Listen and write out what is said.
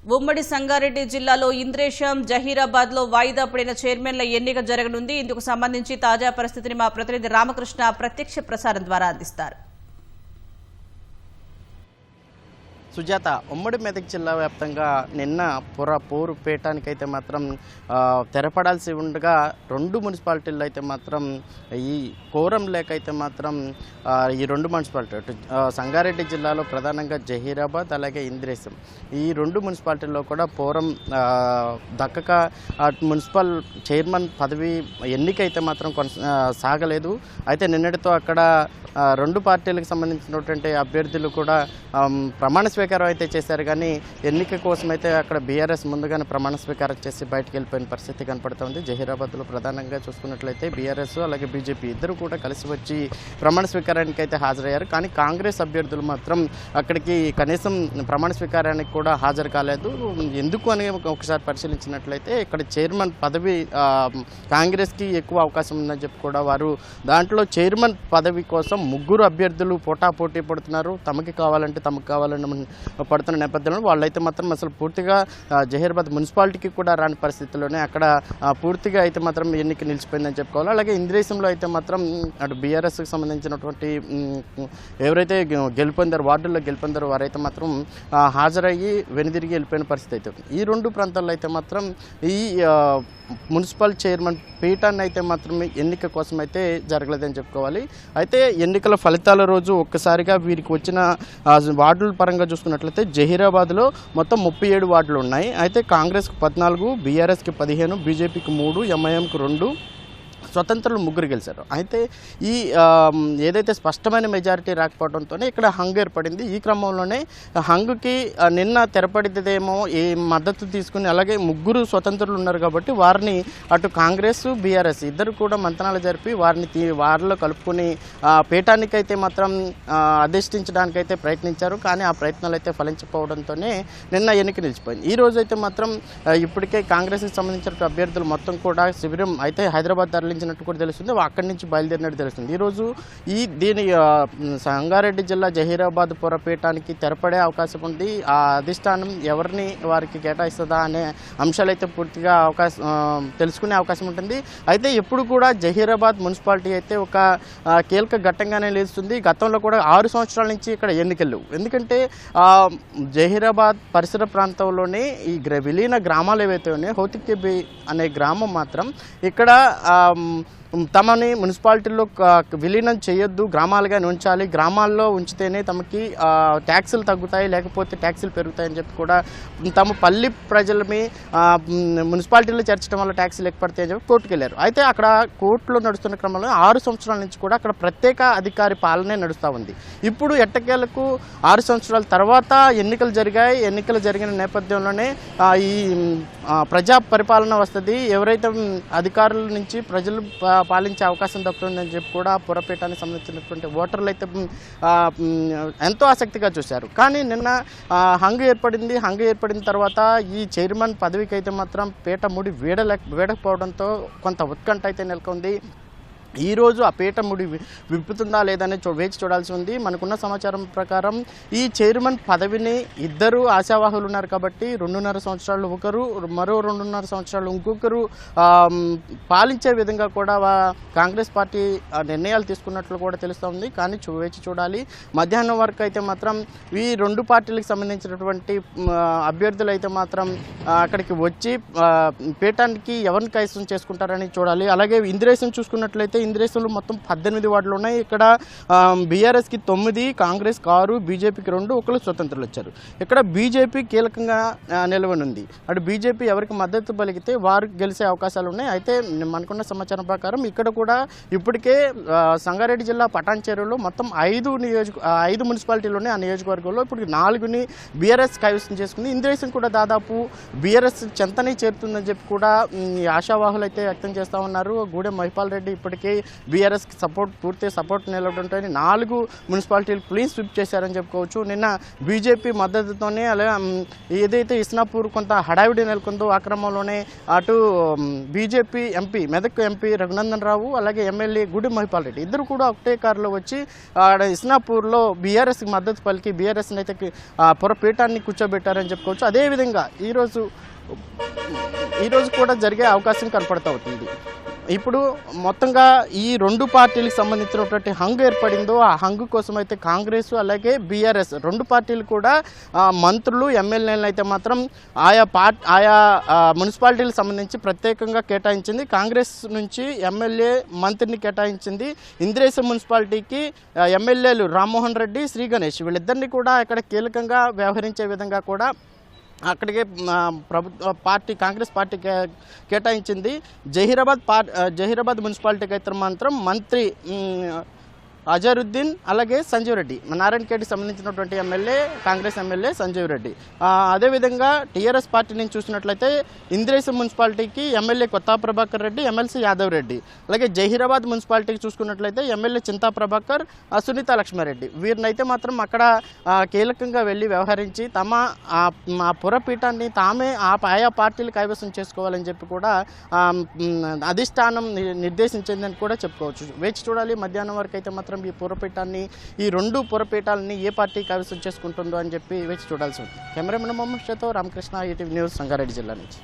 ఉమ్మడి సంగారెడ్డి జిల్లాలో ఇంద్రేశం, జహీరాబాద్ లో వాయిదా పడిన చైర్మన్ల ఎన్నిక జరగనుంది. ఇందుకు సంబంధించి తాజా పరిస్థితిని మా ప్రతినిధి రామకృష్ణ ప్రత్యక్ష ప్రసారం ద్వారా అందిస్తారు. సుజాత, ఉమ్మడి మెదక్ జిల్లా వ్యాప్తంగా నిన్న పోరు పేయటానికైతే మాత్రం తెరపడాల్సి ఉండగా రెండు మున్సిపాలిటీల్లో అయితే మాత్రం ఈ కోరం లేకైతే మాత్రం ఈ రెండు మున్సిపాలిటీ సంగారెడ్డి జిల్లాలో ప్రధానంగా జహీరాబాద్ అలాగే ఇంద్రేశం ఈ రెండు మున్సిపాలిటీల్లో కూడా పోరం దక్కక మున్సిపల్ చైర్మన్ పదవి ఎన్నికైతే మాత్రం సాగలేదు. అయితే నిన్నటితో అక్కడ రెండు పార్టీలకు సంబంధించినటువంటి అభ్యర్థులు కూడా ప్రమాణ స్వీకారం అయితే చేశారు. కానీ ఎన్నిక కోసం అయితే అక్కడ బీఆర్ఎస్ ముందుగానే ప్రమాణ స్వీకారం చేసి బయటకు వెళ్ళిపోయిన పరిస్థితి కనపడుతుంది. జహీరాబాద్లో ప్రధానంగా చూసుకున్నట్లయితే బీఆర్ఎస్ అలాగే బీజేపీ ఇద్దరు కూడా కలిసి వచ్చి ప్రమాణ స్వీకారానికి అయితే హాజరయ్యారు. కానీ కాంగ్రెస్ అభ్యర్థులు మాత్రం అక్కడికి కనీసం ప్రమాణ స్వీకారానికి కూడా హాజరు కాలేదు. ఎందుకు అని ఒకసారి పరిశీలించినట్లయితే ఇక్కడ చైర్మన్ పదవి కాంగ్రెస్కి ఎక్కువ అవకాశం ఉందని చెప్పి కూడా వారు దాంట్లో చైర్మన్ పదవి కోసం ముగ్గురు అభ్యర్థులు పోటాపోటీ పడుతున్నారు. తమకు కావాలని పడుతున్న నేపథ్యంలో వాళ్ళైతే మాత్రం అసలు పూర్తిగా జహీరాబాద్ మున్సిపాలిటీకి కూడా రాని పరిస్థితుల్లోనే అక్కడ పూర్తిగా అయితే మాత్రం ఎన్నిక నిలిచిపోయిందని చెప్పుకోవాలి. అలాగే ఇంద్రేశంలో అయితే మాత్రం అటు బీఆర్ఎస్కి సంబంధించినటువంటి ఎవరైతే గెలుపొందారో వార్డుల్లో గెలుపొందారో వారైతే మాత్రం హాజరయ్యి వెనుదిరిగి వెళ్ళిపోయిన పరిస్థితి అయితే ఉంది. ఈ రెండు ప్రాంతాల్లో అయితే మాత్రం ఈ మున్సిపల్ చైర్మన్ పీఠాన్ని అయితే మాత్రం ఎన్నిక కోసం అయితే జరగలేదని చెప్పుకోవాలి. అయితే ఎన్నికల ఫలితాల రోజు ఒక్కసారిగా వీరికి వచ్చిన వార్డుల పరంగా చూసుకున్నట్లయితే జహీరాబాద్లో మొత్తం 37 వార్డులు ఉన్నాయి. అయితే కాంగ్రెస్కి 14, బీఆర్ఎస్కి 15, బీజేపీకి 3, ఎంఐఎంకి 2, స్వతంత్రులు 3 గెలిచారు. అయితే ఈ ఏదైతే స్పష్టమైన మెజారిటీ రాకపోవడంతోనే ఇక్కడ హంగ్ ఏర్పడింది. ఈ క్రమంలోనే హంగ్కి నిన్న తెరపడిదేమో ఈ మద్దతు తీసుకుని అలాగే 3 స్వతంత్రులు ఉన్నారు కాబట్టి వారిని అటు కాంగ్రెస్ బీఆర్ఎస్ ఇద్దరు కూడా మంతనాలు జరిపి వారిలో కలుపుకొని పీఠానికైతే మాత్రం అధిష్ఠించడానికైతే ప్రయత్నించారు. కానీ ఆ ప్రయత్నాలు అయితే ఫలించకపోవడంతోనే నిన్న ఎన్నిక నిలిచిపోయింది. ఈ రోజు అయితే మాత్రం ఇప్పటికే కాంగ్రెస్కి సంబంధించిన అభ్యర్థులు మొత్తం కూడా శిబిరం అయితే హైదరాబాద్ తరలించినట్టు కూడా తెలుస్తుంది. అక్కడి నుంచి బయలుదేరినట్టు తెలుస్తుంది. ఈరోజు దీని సంగారెడ్డి జిల్లా జహీరాబాద్ పురపీఠానికి తెరపడే అవకాశం ఉంది. ఆ అధిష్టానం ఎవరిని వారికి కేటాయిస్తుందా అనే అంశాలు అయితే పూర్తిగా తెలుసుకునే అవకాశం ఉంటుంది. అయితే ఎప్పుడు కూడా జహీరాబాద్ మున్సిపాలిటీ అయితే ఒక కీలక ఘట్టంగానే నిలుస్తుంది. గతంలో కూడా 6 సంవత్సరాల నుంచి ఇక్కడ ఎన్నికలు. ఎందుకంటే జహీరాబాద్ పరిసర ప్రాంతంలోనే ఈ విలీన గ్రామాలు ఏవైతే ఉన్నాయో హౌతికెబి అనే గ్రామం మాత్రం ఇక్కడ తమని మున్సిపాలిటీలో విలీనం చేయొద్దు, గ్రామాలుగానే ఉంచాలి, గ్రామాల్లో ఉంచితేనే తమకి ట్యాక్సులు తగ్గుతాయి లేకపోతే ట్యాక్సులు పెరుగుతాయని చెప్పి కూడా తమ పల్లి ప్రజలమి మున్సిపాలిటీలో చేర్చడం వల్ల ట్యాక్సులు ఎక్కుపడతాయని చెప్పి కోర్టుకు వెళ్ళారు. అయితే అక్కడ కోర్టులో నడుస్తున్న క్రమంలో 6 సంవత్సరాల నుంచి కూడా అక్కడ ప్రత్యేక అధికారి పాలనే నడుస్తూ ఉంది. ఇప్పుడు ఎట్టకేలకు 6 సంవత్సరాల తర్వాత ఎన్నికలు జరిగాయి. ఎన్నికలు జరిగిన నేపథ్యంలోనే ఈ ప్రజా పరిపాలన వస్తుంది. ఎవరైతే అధికారుల నుంచి ప్రజలు పాలించే అవకాశం దక్కుతుందని చెప్పి కూడా పురపీఠానికి సంబంధించినటువంటి ఓటర్లు అయితే ఎంతో ఆసక్తిగా చూశారు. కానీ నిన్న హంగు ఏర్పడిన తర్వాత ఈ చైర్మన్ పదవికి అయితే మాత్రం పీఠ ముడి వీడకపోవడంతో కొంత ఉత్కంఠ అయితే నెలకొంది. ఈరోజు ఆ పీఠ ముడి విప్పుతుందా లేదని వేచి చూడాల్సి ఉంది. మనకున్న సమాచారం ప్రకారం ఈ చైర్మన్ పదవిని ఇద్దరు ఆశావాహులు ఉన్నారు కాబట్టి 2.5 సంవత్సరాలు ఒకరు, మరో 2.5 సంవత్సరాలు ఇంకొకరు పాలించే విధంగా కూడా కాంగ్రెస్ పార్టీ నిర్ణయాలు తీసుకున్నట్లు కూడా తెలుస్తుంది. కానీ వేచి చూడాలి. మధ్యాహ్నం వరకు అయితే మాత్రం ఈ రెండు పార్టీలకు సంబంధించినటువంటి అభ్యర్థులు అయితే మాత్రం అక్కడికి వచ్చి పీఠానికి ఎవరిని కైసం చేసుకుంటారని చూడాలి. అలాగే ఇంద్రేశం చూసుకున్నట్లయితే ఇంద్రేశంలో మొత్తం 18 వార్డులు ఉన్నాయి. ఇక్కడ బీఆర్ఎస్కి 9, కాంగ్రెస్కి 6, బీజేపీకి 2, ఒకరు స్వతంత్రులు వచ్చారు. ఇక్కడ బీజేపీ కీలకంగా నిలవనుంది. అటు బీజేపీ ఎవరికి మద్దతు పలికితే వారు గెలిచే అవకాశాలు ఉన్నాయి. అయితే మనకున్న సమాచారం ప్రకారం ఇక్కడ కూడా ఇప్పటికే సంగారెడ్డి జిల్లా పటాన్చెరులో మొత్తం 5 మున్సిపాలిటీలు ఉన్నాయి. ఆ నియోజకవర్గంలో ఇప్పుడు 4ని బీఆర్ఎస్ కైవసం చేసుకుంది. ఇంద్రేశం కూడా దాదాపు బీఆర్ఎస్ చెంతనే చేరుతుందని చెప్పి కూడా ఆశావాహులు అయితే వ్యక్తం చేస్తూ ఉన్నారు. గూడెం మహిపాల్ రెడ్డి ఇప్పటికే అలాగే బీఆర్ఎస్కి పూర్తి సపోర్ట్ నిలబడుంటాయని 4 మున్సిపాలిటీలు క్లీన్ స్వీప్ చేశారని చెప్పుకోవచ్చు. నిన్న బీజేపీ మద్దతుతోనే అలాగే ఏదైతే ఇస్నాపూర్ కొంత హడావిడి నెలకొందో ఆ క్రమంలోనే అటు BJP MP Medak MP Raghunandan Rao అలాగే ఎమ్మెల్యే గుడి మహిపాల్ రెడ్డి ఇద్దరు కూడా ఒకటే కారులో వచ్చి ఇస్నాపూర్లో బీఆర్ఎస్కి మద్దతు పలికి బీఆర్ఎస్ని అయితే పురపీఠాన్ని కూర్చోబెట్టారని చెప్పుకోవచ్చు. అదేవిధంగా ఈరోజు కూడా జరిగే అవకాశం కనపడుతుంది. ఇప్పుడు మొత్తంగా ఈ 2 పార్టీలకు సంబంధించినటువంటి హంగు ఏర్పడిందో ఆ హంగు కోసం అయితే కాంగ్రెస్ అలాగే బీఆర్ఎస్ 2 పార్టీలు కూడా మంత్రులు ఎమ్మెల్యేలను అయితే మాత్రం ఆయా మున్సిపాలిటీలకు సంబంధించి ప్రత్యేకంగా కేటాయించింది. కాంగ్రెస్ నుంచి ఎమ్మెల్యే మంత్రిని కేటాయించింది. ఇంద్రేశం మున్సిపాలిటీకి ఎమ్మెల్యేలు రామ్మోహన్ రెడ్డి, శ్రీ గణేష్ వీళ్ళిద్దరిని కూడా ఇక్కడ కీలకంగా వ్యవహరించే విధంగా కూడా అక్కడికే కాంగ్రెస్ పార్టీ కేటాయించింది. జహీరాబాద్ మున్సిపాలిటీకి అయితే మాత్రం మంత్రి అజరుద్దీన్ అలాగే సంజీవ్ రెడ్డి నారాయణఖేడ్కి సంబంధించినటువంటి ఎమ్మెల్యే కాంగ్రెస్ ఎమ్మెల్యే సంజీవ్ రెడ్డి. అదేవిధంగా టీఆర్ఎస్ పార్టీ నుంచి చూసినట్లయితే ఇంద్రేశం మున్సిపాలిటీకి ఎమ్మెల్యే కొత్త ప్రభాకర్ రెడ్డి, ఎమ్మెల్సీ యాదవ్ రెడ్డి. అలాగే జహీరాబాద్ మున్సిపాలిటీకి చూసుకున్నట్లయితే ఎమ్మెల్యే చింతా ప్రభాకర్, సునీత లక్ష్మారెడ్డి వీరినైతే మాత్రం అక్కడ కీలకంగా వెళ్ళి వ్యవహరించి మా పురపీఠాన్ని తామే ఆయా పార్టీలు కైవసం చేసుకోవాలని చెప్పి కూడా అధిష్టానం నిర్దేశించిందని కూడా చెప్పుకోవచ్చు. వేచి చూడాలి మధ్యాహ్నం వరకు అయితే మాత్రం ఈ పురపీఠాన్ని ఈ 2 పురపీఠాలని ఏ పార్టీ కైవసం చేసుకుంటుందో అని చెప్పి వేచి చూడాల్సి ఉంది. కెమెరామెన్ మొహమ్మద్ షాతో రామకృష్ణ, ఈటీవీ న్యూస్, సంగారెడ్డి జిల్లా నుంచి.